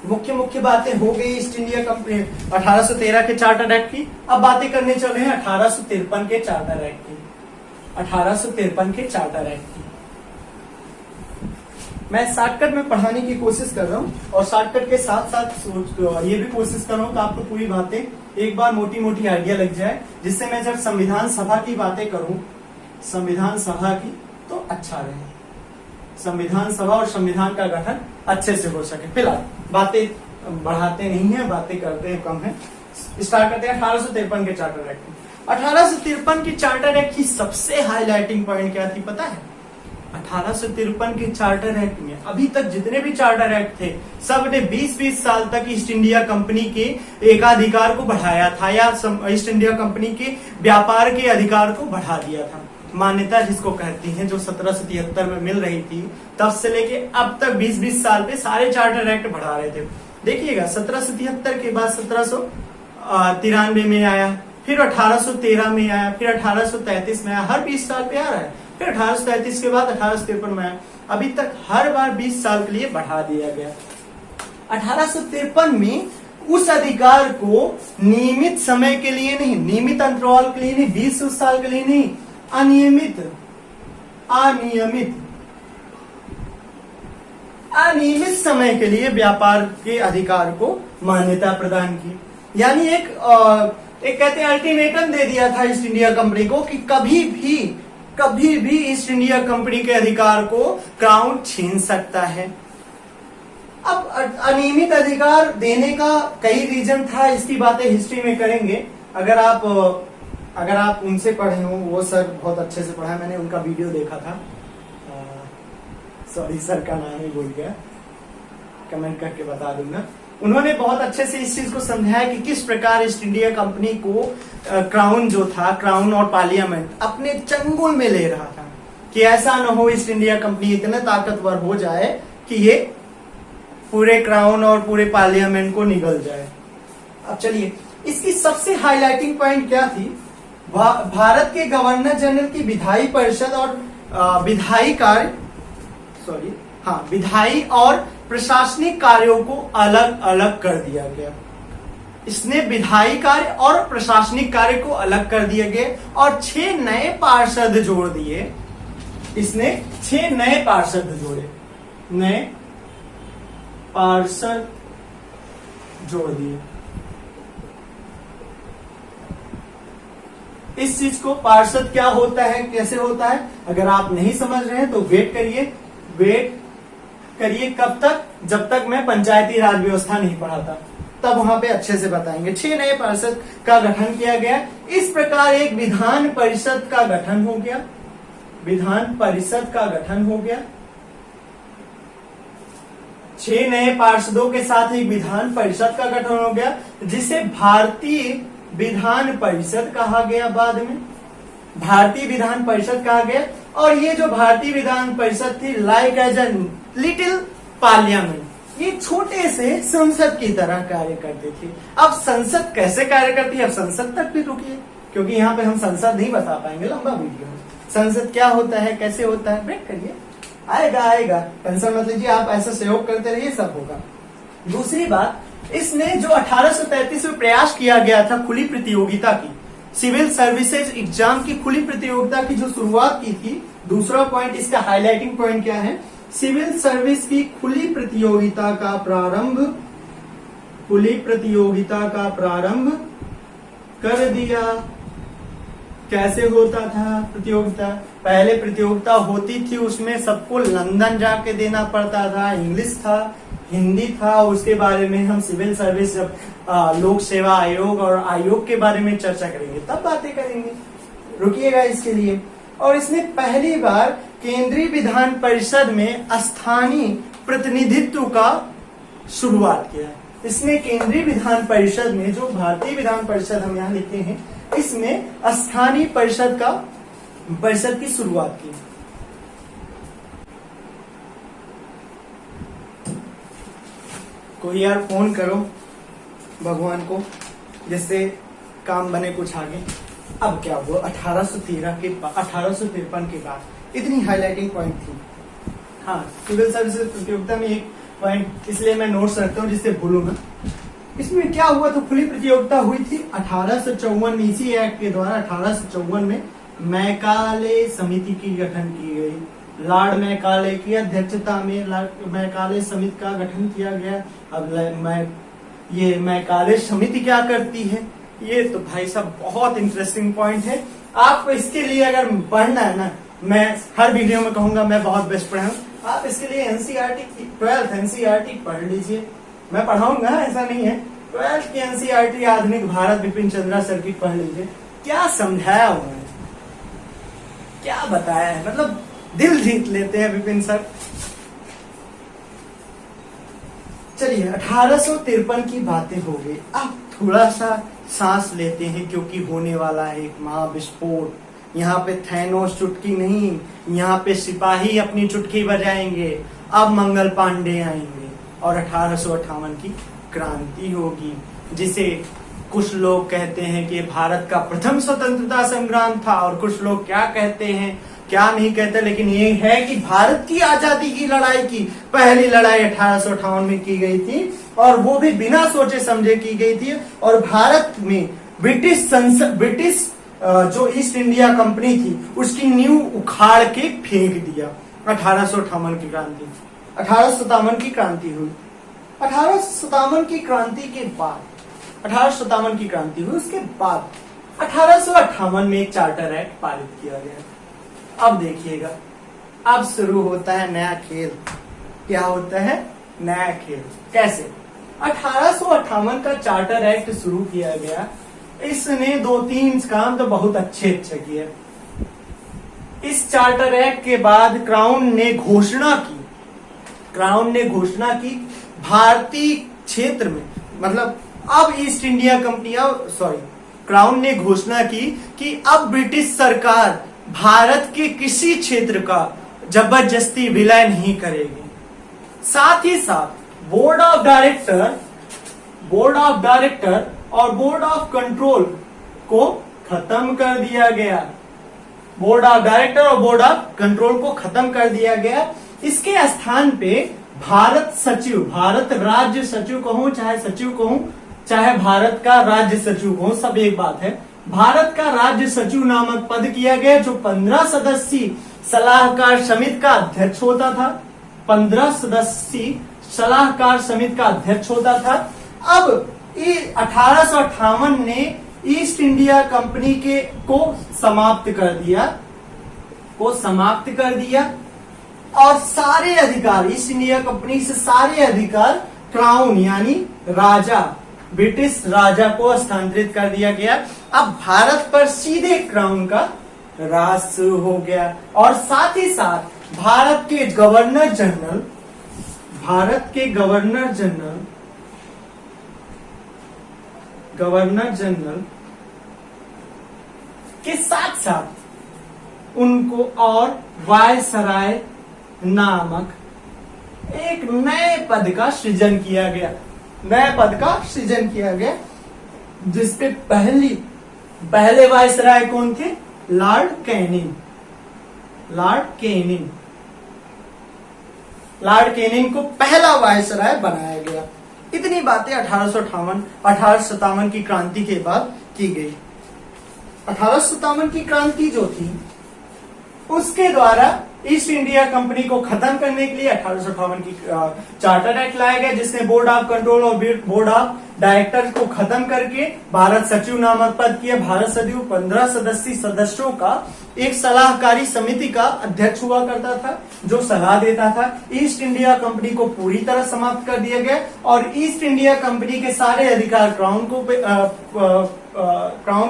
मुख्य बातें हो गई ईस्ट इंडिया कंपनी 1813 के चार्टर एक्ट की। अब बातें करने चले हैं 1853 के चार्टर एक्ट की। 1853 के चार्टर एक्ट की मैं शॉर्टकट में पढ़ाने की कोशिश कर रहा हूँ और शॉर्टकट के साथ साथ ये भी कोशिश कर रहा हूँ कि आपको पूरी बातें एक बार मोटी आइडिया लग जाए, जिससे मैं जब संविधान सभा की बातें करूं, संविधान सभा की, तो अच्छा रहे। संविधान सभा और संविधान का गठन अच्छे से हो सके। फिलहाल बातें बढ़ाते नहीं है, बातें करते हैं कम है। स्टार्ट करते हैं 1853 के चार्टर एक्ट। 1853 की चार्टर एक्ट की सबसे हाईलाइटिंग पॉइंट क्या थी पता है? 1853 के चार्टर एक्ट में अभी तक जितने भी चार्टर एक्ट थे, सब ने 20-20 साल तक ईस्ट इंडिया कंपनी के एकाधिकार को बढ़ाया था, या ईस्ट इंडिया कंपनी के व्यापार के अधिकार को बढ़ा दिया था। मान्यता जिसको कहती हैं, जो 1773 में मिल रही थी, तब से लेके अब तक 20-20 साल पे सारे चार्टर एक्ट बढ़ा रहे थे। देखिएगा, 1773 के बाद 1793 में आया, फिर 1813 में आया, फिर 1833 में आया, हर 20 साल पे आ रहा है। फिर 1833 के बाद 1853 में आया। अभी तक हर बार 20 साल के लिए बढ़ा दिया गया। 1853 में उस अधिकार को नियमित समय के लिए नहीं, नियमित अंतराल के लिए नहीं, 20 साल के लिए नहीं, अनियमित समय के लिए व्यापार के अधिकार को मान्यता प्रदान की। यानी एक कहते हैं अल्टीमेटम दे दिया था ईस्ट इंडिया कंपनी को कि कभी भी ईस्ट इंडिया कंपनी के अधिकार को क्राउन छीन सकता है। अब अनियमित अधिकार देने का कई रीजन था, इसकी बातें हिस्ट्री में करेंगे। अगर आप उनसे पढ़े हो, वो सर बहुत अच्छे से पढ़ा है, मैंने उनका वीडियो देखा था। सॉरी सर का नाम ही भूल गया, कमेंट करके बता दूंगा। उन्होंने बहुत अच्छे से इस चीज को समझाया कि किस प्रकार ईस्ट इंडिया कंपनी को क्राउन जो था, क्राउन और पार्लियामेंट अपने चंगुल में ले रहा था कि ऐसा न हो ईस्ट इंडिया कंपनी इतने ताकतवर हो जाए कि ये पूरे क्राउन और पूरे पार्लियामेंट को निगल जाए। अब चलिए, इसकी सबसे हाईलाइटिंग पॉइंट क्या थी? भारत के गवर्नर जनरल की विधायी परिषद और विधायी और प्रशासनिक कार्यों को अलग अलग कर दिया गया। इसने विधायी कार्य और प्रशासनिक कार्य को अलग कर दिया गया और 6 नए पार्षद जोड़ दिए। इसने 6 नए पार्षद जोड़े, नए पार्षद जोड़ दिए। इस चीज को पार्षद क्या होता है, कैसे होता है, अगर आप नहीं समझ रहे हैं तो वेट करिए कब तक, जब तक मैं पंचायती राज व्यवस्था नहीं पढ़ाता, तब वहां पे अच्छे से बताएंगे। 6 नए पार्षद का गठन किया गया। इस प्रकार एक विधान परिषद का गठन हो गया। विधान परिषद का गठन हो गया। 6 नए पार्षदों के साथ एक विधान परिषद का गठन हो गया, जिसे भारतीय विधान परिषद कहा गया। बाद में भारतीय विधान परिषद कहा गया। और ये जो भारतीय विधान परिषद थी, like as a little parliament, ये छोटे से संसद की तरह कार्य करती थी। अब संसद कैसे कार्य करती है, अब संसद तक भी रुकिए, क्योंकि यहाँ पे हम संसद नहीं बता पाएंगे, लंबा वीडियो है। संसद क्या होता है, कैसे होता है, वेट करिए, आएगा। टेंशन मत लीजिए, आप ऐसा सहयोग करते रहिए, सब होगा। दूसरी बात, इसने जो 1833 में प्रयास किया गया था खुली प्रतियोगिता की, सिविल सर्विसेज एग्जाम की खुली प्रतियोगिता की जो शुरुआत की थी। दूसरा पॉइंट, इसका हाईलाइटिंग पॉइंट क्या है, सिविल सर्विस की खुली प्रतियोगिता का प्रारंभ कर दिया। कैसे होता था प्रतियोगिता? पहले प्रतियोगिता होती थी, उसमें सबको लंदन जाके देना पड़ता था, इंग्लिश था, हिंदी था। उसके बारे में हम सिविल सर्विस, लोक सेवा आयोग और आयोग के बारे में चर्चा करेंगे, तब बातें करेंगे, रुकिएगा इसके लिए। और इसने पहली बार केंद्रीय विधान परिषद में स्थानीय प्रतिनिधित्व का शुरुआत किया। इसने केंद्रीय विधान परिषद में, जो भारतीय विधान परिषद हम यहाँ लिखे हैं, इसमें स्थानीय परिषद की शुरुआत की। कोई यार फोन करो भगवान को, जिससे काम बने कुछ आगे। अब क्या हुआ 1853 के बाद, इतनी हाईलाइटिंग पॉइंट थी। हाँ, सिविल सर्विसेज प्रतियोगिता में एक पॉइंट इसलिए मैं नोट्स रखता हूँ जिससे भूलूं ना। इसमें क्या हुआ, तो खुली प्रतियोगिता हुई थी 1854 में। इसी एक्ट के द्वारा 1854 में मैकाले समिति की गठन की गई। लॉर्ड मैकाले की अध्यक्षता में मैकाले समिति का गठन किया गया। अब ये मैकाले समिति क्या करती है, ये तो भाई साहब बहुत इंटरेस्टिंग पॉइंट है। आपको इसके लिए अगर पढ़ना है ना, मैं हर वीडियो में कहूंगा मैं बहुत बेस्ट पढ़ा हूं, आप इसके लिए एनसीईआरटी की 12th एनसीईआरटी पढ़ लीजिए। मैं पढ़ाऊंगा, ऐसा नहीं है। 12th की एनसीईआरटी आधुनिक भारत बिपिन चंद्रा सर की पढ़ लीजिए। क्या समझाया उन्होंने, क्या बताया है, मतलब दिल जीत लेते हैं बिपिन सर। चलिए 1853 की बातें हो गई। अब थोड़ा सा सांस लेते हैं, क्योंकि होने वाला है एक महाविस्फोट। यहाँ पे थैनोस चुटकी नहीं, यहाँ पे सिपाही अपनी चुटकी बजाएंगे। अब मंगल पांडे आएंगे और 1858 की क्रांति होगी, जिसे कुछ लोग कहते हैं कि भारत का प्रथम स्वतंत्रता संग्राम था, और कुछ लोग क्या कहते हैं, क्या नहीं कहते, लेकिन ये है कि भारत की आजादी की लड़ाई की पहली लड़ाई 1858 में की गई थी, और वो भी बिना सोचे समझे की गई थी। और भारत में ब्रिटिश जो ईस्ट इंडिया कंपनी थी उसकी नींव उखाड़ के फेंक दिया। 1858 की क्रांति, 1857 की क्रांति हुई। 1857 की क्रांति के बाद 1857 की क्रांति हुई, उसके बाद 1858 में एक चार्टर एक्ट पारित किया गया। अब देखिएगा, अब शुरू होता है नया खेल। क्या होता है? नया खेल। कैसे? 1858 का चार्टर एक्ट शुरू किया गया। इसने 2-3 काम तो बहुत अच्छे किए। इस चार्टर एक्ट के बाद क्राउन ने घोषणा की भारतीय क्षेत्र में, मतलब अब ईस्ट इंडिया कंपनी, क्राउन ने घोषणा की कि अब ब्रिटिश सरकार भारत के किसी क्षेत्र का जबरदस्ती विलय नहीं करेगी। साथ ही साथ बोर्ड ऑफ डायरेक्टर और बोर्ड ऑफ कंट्रोल को खत्म कर दिया गया। बोर्ड ऑफ डायरेक्टर और बोर्ड ऑफ कंट्रोल को खत्म कर दिया गया। इसके स्थान पे भारत राज्य सचिव कहूं, चाहे सचिव कहूं, चाहे भारत का राज्य सचिव कहूं, सब एक बात है। भारत का राज्य सचिव नामक पद किया गया, जो 15 सदस्यीय सलाहकार समिति का अध्यक्ष होता था। 15 सदस्यीय सलाहकार समिति का अध्यक्ष होता था। अब 1858 ने ईस्ट इंडिया कंपनी को समाप्त कर दिया और सारे अधिकार, ईस्ट इंडिया कंपनी से सारे अधिकार क्राउन यानी राजा, ब्रिटिश राजा को हस्तांतरित कर दिया गया। अब भारत पर सीधे क्राउन का राज शुरू हो गया। और साथ ही साथ भारत के गवर्नर जनरल के साथ साथ उनको और वायसराय नामक एक नए पद का सृजन किया गया, जिसपे पहले वायसराय कौन थे? लॉर्ड कैनिंग को पहला वायसराय बनाया गया। इतनी बातें 1857 की क्रांति के बाद की गई। 1857 की क्रांति जो थी, उसके द्वारा ईस्ट इंडिया कंपनी को खत्म करने के लिए 1858 की चार्टर एक्ट लाया गया, जिसने बोर्ड ऑफ कंट्रोल और बोर्ड ऑफ डायरेक्टर को खत्म करके भारत सचिव नामक पद किया। भारत सचिव 15 सदस्यीय सदस्यों का एक सलाहकारी समिति का अध्यक्ष हुआ करता था, जो सलाह देता था। ईस्ट इंडिया कंपनी को पूरी तरह समाप्त कर दिया गया और ईस्ट इंडिया कंपनी के सारे अधिकार क्राउन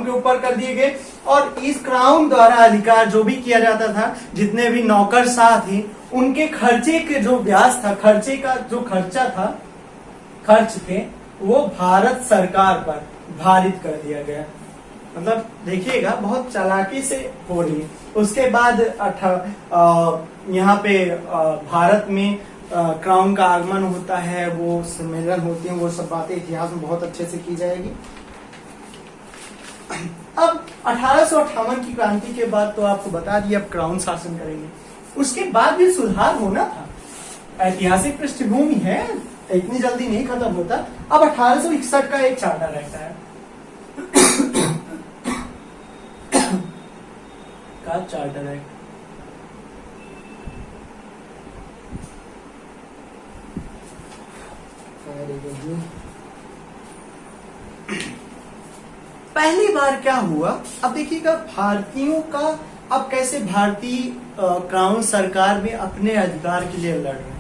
के ऊपर कर दिए गए। और इस क्राउन द्वारा अधिकार जो भी किया जाता था, जितने भी नौकरशाह थे, उनके खर्चे के जो ब्याज था, खर्च थे, वो भारत सरकार पर भारित कर दिया गया। मतलब देखिएगा, बहुत चालाकी से हो रही है। उसके बाद यहाँ पे भारत में क्राउन का आगमन होता है, वो सम्मेलन होते हैं, वो सब बातें इतिहास में बहुत अच्छे से की जाएगी। अब 1858 की क्रांति के बाद तो आपको बता दिया, अब क्राउन शासन करेंगे। उसके बाद भी सुधार होना था, ऐतिहासिक पृष्ठभूमि है, इतनी जल्दी नहीं खत्म होता। अब 1861 का एक चार्टर एक्ट आया का चार्टर एक्ट। पहली बार क्या हुआ, अब देखिएगा भारतीयों का, अब कैसे भारतीय क्राउन सरकार में अपने अधिकार के लिए लड़ रहे हैं।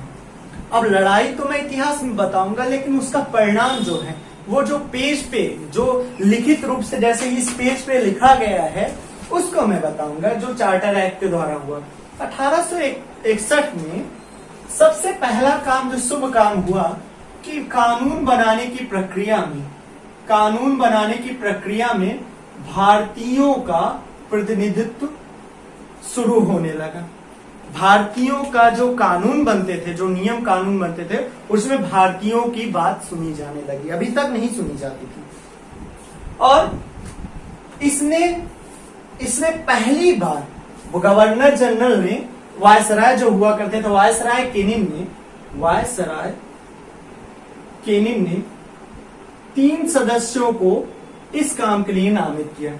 अब लड़ाई तो मैं इतिहास में बताऊंगा, लेकिन उसका परिणाम जो है, वो जो पेज पे, जो लिखित रूप से जैसे इस पेज पे लिखा गया है, उसको मैं बताऊंगा, जो चार्टर एक्ट के द्वारा हुआ। 1861 में सबसे पहला काम, जो शुभ काम हुआ, कि कानून बनाने की प्रक्रिया में भारतीयों का प्रतिनिधित्व शुरू होने लगा। भारतीयों का जो कानून बनते थे, जो नियम कानून बनते थे, उसमें भारतीयों की बात सुनी जाने लगी, अभी तक नहीं सुनी जाती थी। और इसने पहली बार गवर्नर जनरल ने, वायसराय जो हुआ करते थे, वायसराय केनिन ने 3 सदस्यों को इस काम के लिए नामित किया।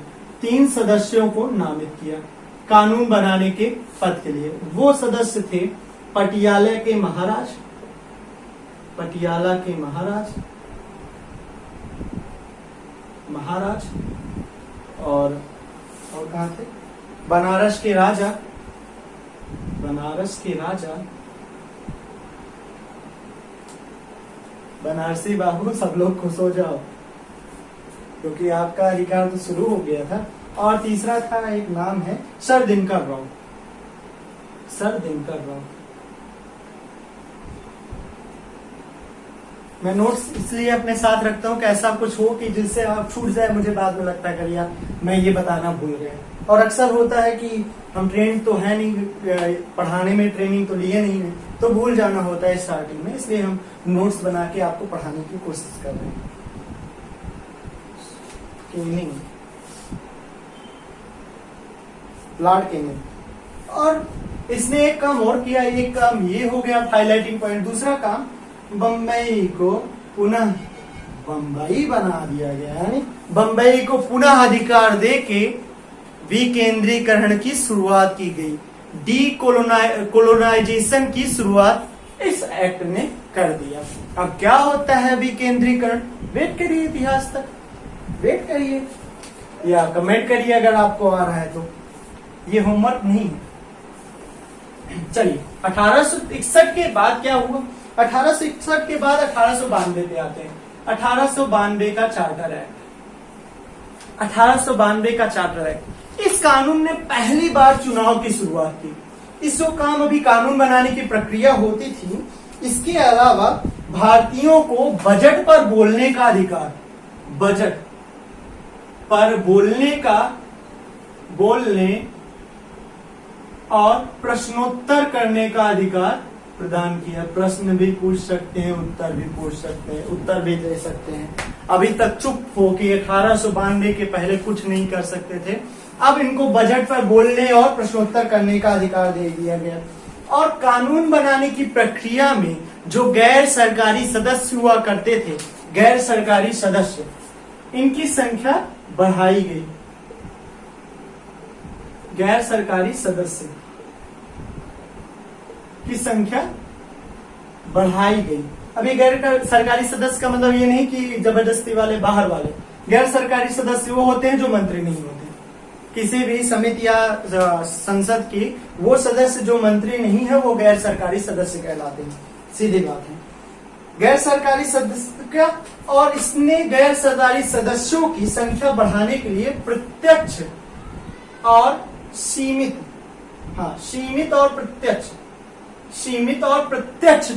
3 सदस्यों को नामित किया कानून बनाने के पद के लिए। वो सदस्य थे पटियाला के महाराज और कहा थे, बनारस के राजा, बनारसी बाबू सब लोग खुश हो जाओ क्योंकि आपका अधिकार तो शुरू हो गया था। और तीसरा था, एक नाम है सर दिनकर राव। मैं नोट्स इसलिए अपने साथ रखता हूँ कि ऐसा कुछ हो कि जिससे आप छूट जाए, मुझे बाद में लगता है यार मैं ये बताना भूल गया। और अक्सर होता है कि हम ट्रेन तो है नहीं, पढ़ाने में ट्रेनिंग तो लिए नहीं है, तो भूल जाना होता है स्टार्टिंग में, इसलिए हम नोट्स बना के आपको पढ़ाने की कोशिश कर रहे हैं। Lord Canning. और इसने एक काम और किया, एक काम ये हो गया हाइलाइटिंग पॉइंट। दूसरा काम, बम्बई को पुनः बम्बई बना दिया गया, यानी बम्बई को पुनः अधिकार देके विकेंद्रीकरण की शुरुआत की गई। कोलोनाइजेशन की शुरुआत इस एक्ट ने कर दिया। अब क्या होता है विकेंद्रीकरण? वेट करिए, इतिहास तक वेट करिए या कमेंट करिए अगर आपको आ रहा है तो, ये होमवर्क नहीं है। चलिए 1861 के बाद क्या हुआ? 1861 के बाद 1892 पे आते हैं। 1892 का चार्टर एक्ट। 1892 का चार्टर एक्ट, इस कानून ने पहली बार चुनाव की शुरुआत की। इस जो काम अभी कानून बनाने की प्रक्रिया होती थी, इसके अलावा भारतीयों को बजट पर बोलने का अधिकार, बजट पर बोलने और प्रश्नोत्तर करने का अधिकार प्रदान किया। प्रश्न भी पूछ सकते हैं, उत्तर भी पूछ सकते हैं, उत्तर भी दे सकते हैं। अभी तक चुप हो कि 1892 के पहले कुछ नहीं कर सकते थे, अब इनको बजट पर बोलने और प्रश्नोत्तर करने का अधिकार दे दिया गया। और कानून बनाने की प्रक्रिया में जो गैर सरकारी सदस्य हुआ करते थे, गैर सरकारी सदस्य, इनकी संख्या बढ़ाई गई। गैर सरकारी सदस्य की संख्या बढ़ाई गई। अभी गैर सरकारी सदस्य का मतलब ये नहीं कि जबरदस्ती वाले, बाहर वाले। गैर सरकारी सदस्य वो होते हैं जो मंत्री नहीं होते। किसी भी समिति या संसद की वो सदस्य जो मंत्री नहीं है, वो गैर सरकारी सदस्य कहलाते हैं। सीधी बात है, गैर सरकारी सदस्य क्या। और इसने गैर सरकारी सदस्यों की संख्या बढ़ाने के लिए प्रत्यक्ष और सीमित और प्रत्यक्ष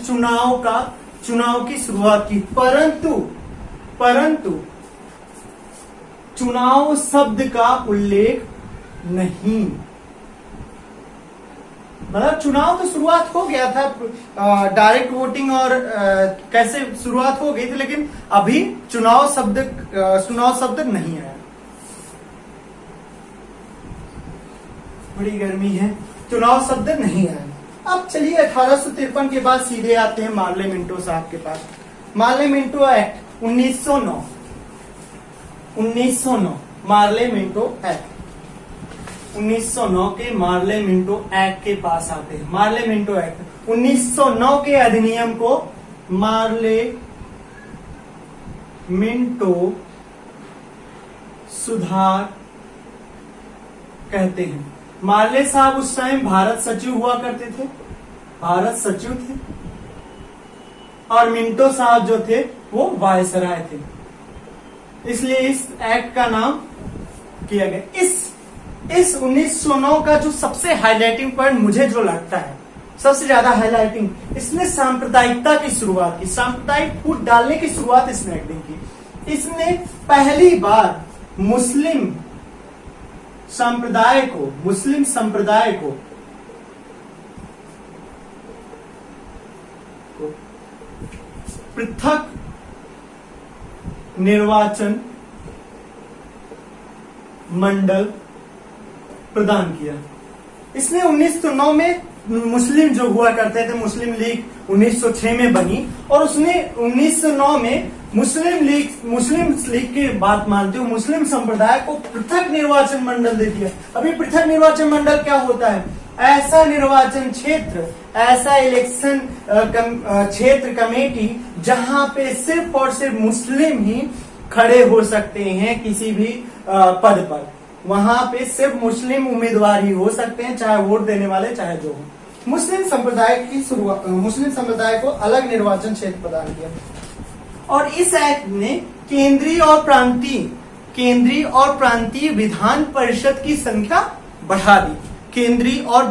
चुनाव की शुरुआत की। परंतु चुनाव शब्द का उल्लेख नहीं। मतलब चुनाव तो शुरुआत हो गया था, डायरेक्ट वोटिंग और कैसे शुरुआत हो गई थी, लेकिन अभी चुनाव शब्द नहीं आया। बड़ी गर्मी है, चुनाव शब्द नहीं आया। अब चलिए 1853 के बाद सीधे आते हैं मार्ले मिंटो साहब के पास। Morley Minto act 1909 Morley Minto act 1909 के मार्ले मिंटो एक्ट के पास आते हैं। मार्ले मिंटो एक्ट 1909 के अधिनियम को मार्ले मिंटो सुधार कहते हैं। मार्ले साहब उस टाइम भारत सचिव हुआ करते थे, भारत सचिव थे, और मिंटो साहब जो थे वो वायसराय थे। इसलिए इस एक्ट का नाम किया गया। इस 1909 का जो सबसे हाईलाइटिंग पॉइंट मुझे जो लगता है, सबसे ज्यादा हाईलाइटिंग, इसने सांप्रदायिकता की शुरुआत की, सांप्रदायिक फूट डालने की शुरुआत इसने एक्टिंग की। इसने पहली बार मुस्लिम संप्रदाय को पृथक निर्वाचन मंडल प्रदान किया। इसने 1909 में मुस्लिम जो हुआ करते थे, मुस्लिम लीग 1906 में बनी, और उसने 1909 में मुस्लिम लीग की बात मानते हुए मुस्लिम संप्रदाय को पृथक निर्वाचन मंडल दे दिया। अभी पृथक निर्वाचन मंडल क्या होता है? ऐसा निर्वाचन क्षेत्र, ऐसा इलेक्शन क्षेत्र कमेटी जहां पे सिर्फ और सिर्फ मुस्लिम ही खड़े हो सकते हैं किसी भी पद पर। वहां पे सिर्फ मुस्लिम उम्मीदवार ही हो सकते हैं, चाहे वोट देने वाले चाहे जो हो। मुस्लिम संप्रदाय को अलग निर्वाचन क्षेत्र प्रदान किया, और इस एक्ट ने केंद्रीय और प्रांतीय विधान परिषद की संख्या बढ़ा दी। केंद्रीय और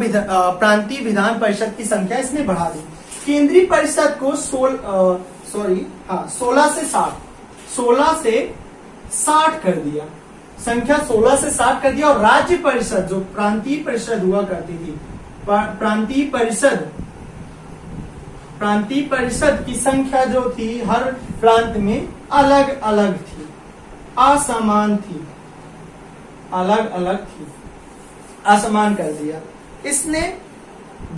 प्रांतीय विधान परिषद की संख्या इसने बढ़ा दी। केंद्रीय परिषद को 16 से 60 कर दिया, संख्या 16 से 60 कर दिया। और राज्य परिषद, जो प्रांतीय परिषद हुआ करती थी, प्रांतीय परिषद की संख्या जो थी हर प्रांत में अलग अलग थी, असमान थी, असमान कर दिया। इसने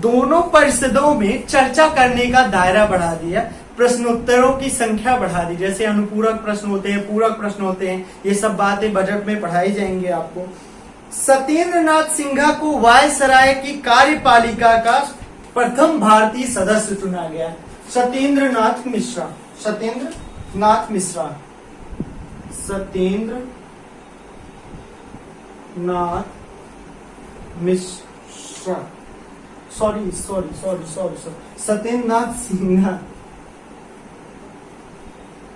दोनों परिषदों में चर्चा करने का दायरा बढ़ा दिया, प्रश्नोत्तरों की संख्या बढ़ा दी। जैसे अनुपूरक प्रश्न होते हैं, पूरक प्रश्न होते हैं, ये सब बातें बजट में पढ़ाई जाएंगे आपको। सत्येंद्रनाथ सिन्हा को वायसराय की कार्यपालिका का प्रथम भारतीय सदस्य चुना गया। सत्येंद्रनाथ मिश्रा, सत्येंद्रनाथ सिन्हा।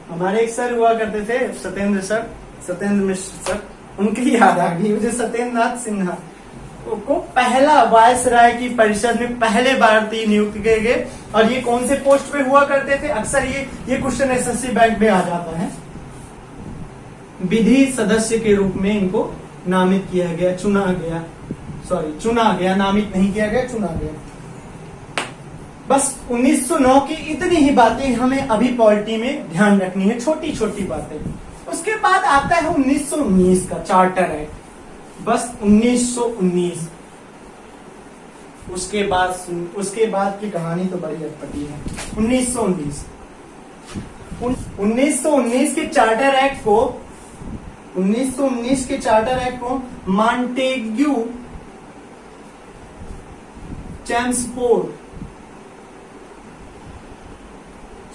हमारे एक सर हुआ करते थे, सत्येंद्र मिश्र सर, उनकी याद आ गई मुझे। सत्येंद्रनाथ सिन्हा को पहला वायसराय की परिषद में पहले भारतीय नियुक्त किए गए। और ये कौन से पोस्ट पे हुआ करते थे? अक्सर ये क्वेश्चन एसएससी बैंक में आ जाता है। विधि सदस्य के रूप में इनको नामित किया गया, चुना गया, नामित नहीं किया गया, चुना गया। बस 1909 की इतनी ही बातें हमें अभी पॉलिटी में ध्यान रखनी है, छोटी छोटी बातें। उसके बाद आता है 1919 का चार्टर एक्ट, बस 1919। उसके बाद की कहानी तो बड़ी अटपटी है। 1919 के चार्टर एक्ट को मॉन्टेग्यू चेम्सफोर्ड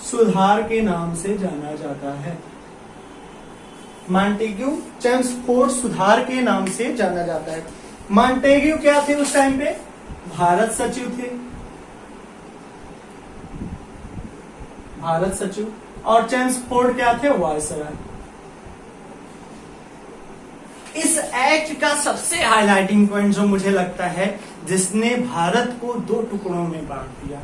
सुधार के नाम से जाना जाता है। मॉन्टेग्यू चेम्सफोर्ड सुधार के नाम से जाना जाता है। मॉन्टेग्यू क्या थे उस टाइम पे? भारत सचिव। और चेम्सफोर्ड क्या थे? वायसराय। इस एक्ट का सबसे हाईलाइटिंग पॉइंट जो मुझे लगता है, जिसने भारत को दो टुकड़ों में बांट दिया,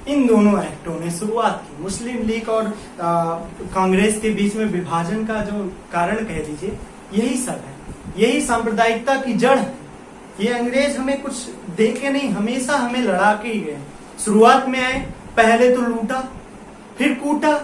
इन दोनों एक्टों ने शुरुआत की। मुस्लिम लीग और कांग्रेस के बीच में विभाजन का जो कारण कह दीजिए, यही सब है, यही सांप्रदायिकता की जड़ है। ये अंग्रेज हमें कुछ दे के नहीं, हमेशा हमें लड़ा के ही गए। शुरुआत में आए, पहले तो लूटा, फिर कूटा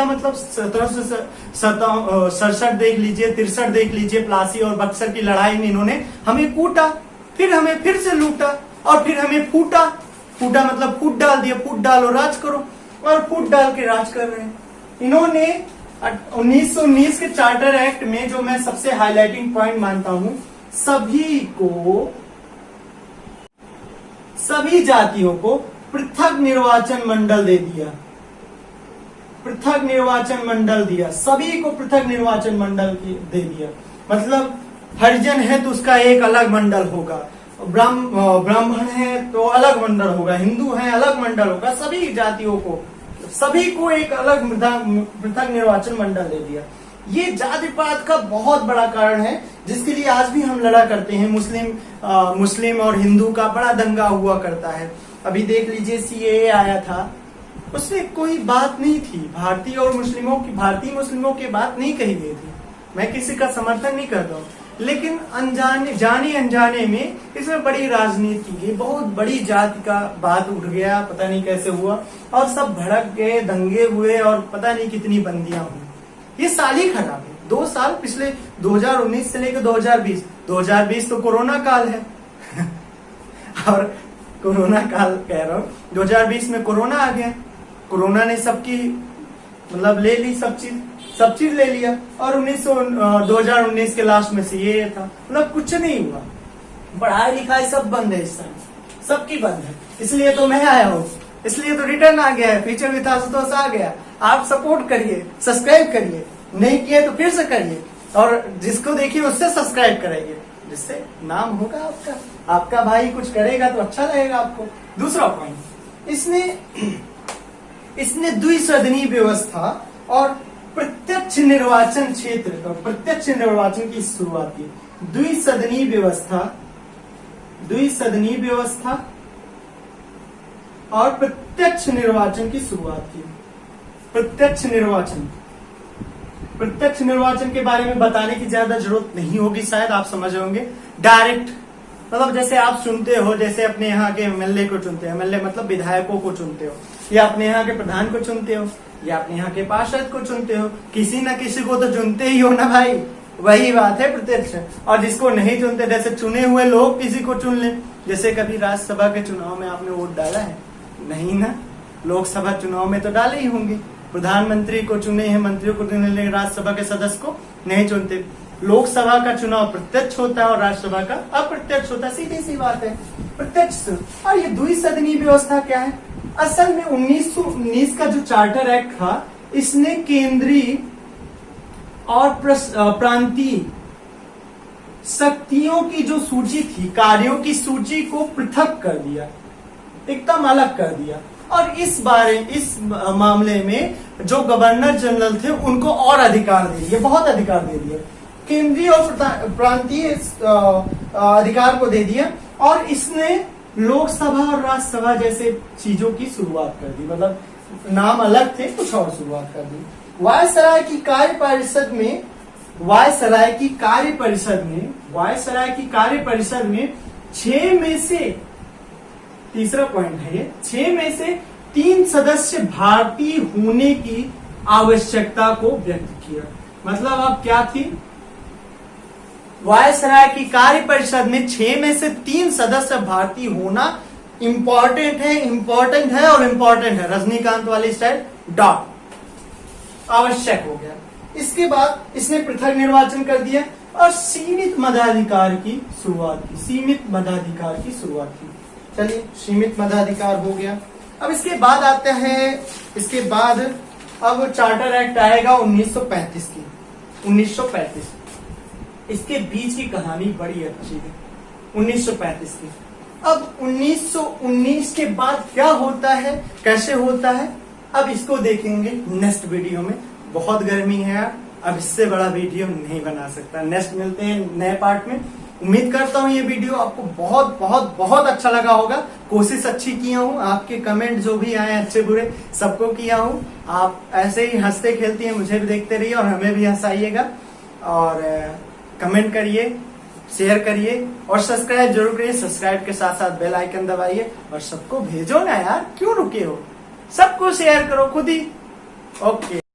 मतलब 1767 देख लीजिए, 63 देख लीजिए, प्लासी और बक्सर की लड़ाई में इन्होंने हमें कूटा, फिर हमें फिर से लूटा, और फिर हमें फूटा मतलब फूट डाल दिया, फूट डालो राज करो, और फूट डाल के राज कर रहे हैं इन्होंने। 1919 के चार्टर एक्ट में जो मैं सबसे हाईलाइटिंग पॉइंट मानता हूं, सभी जातियों को पृथक निर्वाचन मंडल दे दिया, सभी को पृथक निर्वाचन मंडल दे दिया। मतलब हरिजन है तो उसका एक अलग मंडल होगा, ब्राह्मण है तो अलग मंडल होगा, हिंदू है अलग मंडल होगा, सभी जातियों को, सभी को एक अलग पृथक निर्वाचन मंडल दे दिया। ये जातिवाद का बहुत बड़ा कारण है, जिसके लिए आज भी हम लड़ा करते हैं। मुस्लिम और हिंदू का बड़ा दंगा हुआ करता है। अभी देख लीजिए, सीएए आया था, उसमें कोई बात नहीं थी भारतीय मुस्लिमों की बात नहीं कही गई थी। मैं किसी का समर्थन नहीं करता हूँ, लेकिन जाने अनजाने में इसमें बड़ी राजनीति की, बहुत बड़ी जाति का बात उठ गया, पता नहीं कैसे हुआ, और सब भड़क गए, दंगे हुए, और पता नहीं कितनी बंदियां हुई। ये साल ही खराब है, 2 साल पिछले 2019 से लेकर 2020 तो कोरोना काल है और कोरोना काल कह रहा हूँ, 2020 में कोरोना आ गया। कोरोना ने सबकी मतलब ले ली, सब चीज ले लिया। और 2019 के लास्ट में से ये था, मतलब कुछ नहीं हुआ। पढ़ाई लिखाई सब बंद है इस समय, सबकी बंद है। इसलिए तो मैं आया हूँ, इसलिए तो रिटर्न आ गया है, फ्यूचर विद आशुतोष आ गया। आप सपोर्ट करिए, सब्सक्राइब करिए, नहीं किए तो फिर से करिए, और जिसको देखिए उससे सब्सक्राइब कराइए, जिससे नाम होगा आपका। आपका भाई कुछ करेगा तो अच्छा लगेगा आपको। दूसरा पॉइंट, इसने द्विसदनीय व्यवस्था और प्रत्यक्ष निर्वाचन क्षेत्र, प्रत्यक्ष निर्वाचन की शुरुआत की। द्विसदनीय व्यवस्था और प्रत्यक्ष निर्वाचन की शुरुआत की। प्रत्यक्ष निर्वाचन के बारे में बताने की ज्यादा जरूरत नहीं होगी, शायद आप समझ होंगे। डायरेक्ट मतलब जैसे आप चुनते हो, जैसे अपने यहाँ के एमएलए को चुनते हो, एमएलए मतलब विधायकों को चुनते हो, या अपने यहाँ के प्रधान को चुनते हो, या अपने यहाँ के पार्षद को चुनते हो, किसी न किसी को तो चुनते ही हो ना भाई। वही बात है प्रत्यक्ष। और जिसको नहीं चुनते, जैसे चुने हुए लोग किसी को चुन ले, जैसे कभी राज्यसभा के चुनाव में आपने वोट डाला है? नहीं ना। लोकसभा चुनाव में तो डाले ही होंगे। प्रधानमंत्री को चुने हैं, मंत्रियों को चुने, लेकिन राज्यसभा के सदस्य को नहीं चुनते। लोकसभा का चुनाव प्रत्यक्ष होता है और राज्यसभा का अप्रत्यक्ष होता है, सीधी सी बात है, प्रत्यक्ष। और ये द्विसदनीय व्यवस्था क्या है? असल में 1919 का जो चार्टर एक्ट था, इसने केंद्रीय और प्रांतीय शक्तियों की जो सूची थी, कार्यों की सूची को पृथक कर दिया, एकदम अलग कर दिया। और इस मामले में जो गवर्नर जनरल थे उनको और अधिकार दे दिए, बहुत अधिकार दे दिए, केंद्रीय और प्रांतीय अधिकार को दे दिया। और इसने लोकसभा और राज्यसभा जैसे चीजों की शुरुआत कर दी, मतलब नाम अलग थे, कुछ और शुरुआत कर दी। वायसराय की कार्य परिषद में 6 में से, तीसरा पॉइंट है ये, 6 में से 3 सदस्य भारतीय होने की आवश्यकता को व्यक्त किया। मतलब अब क्या थी? वायसराय की कार्य परिषद में 6 में से 3 सदस्य भारतीय होना इंपॉर्टेंट है और इम्पोर्टेंट है, रजनीकांत वाली स्टाइल, डॉट, आवश्यक हो गया। इसके बाद इसने पृथक निर्वाचन कर दिया और सीमित मताधिकार की शुरुआत की। चलिए, सीमित मताधिकार हो गया। अब इसके बाद आता है, अब चार्टर एक्ट आएगा 1935 इसके बीच की कहानी बड़ी अच्छी है, 1935 की। अब 1919 के बाद क्या होता है, कैसे होता है, अब इसको देखेंगे नेक्स्ट वीडियो में। बहुत गर्मी है यार, अब इससे बड़ा वीडियो नहीं बना सकता। नेक्स्ट मिलते हैं नए पार्ट में। उम्मीद करता हूँ ये वीडियो आपको बहुत बहुत बहुत अच्छा लगा होगा। कोशिश अच्छी किया हूँ, आपके कमेंट जो भी आए अच्छे बुरे सबको किया हूँ। आप ऐसे ही हंसते खेलते हैं, मुझे भी देखते रहिए और हमें भी हंसाइएगा। और कमेंट करिए, शेयर करिए और सब्सक्राइब जरूर करिए। सब्सक्राइब के साथ साथ बेल आइकन दबाइए और सबको भेजो ना यार, क्यों रुके हो, सबको शेयर करो खुद ही। ओके।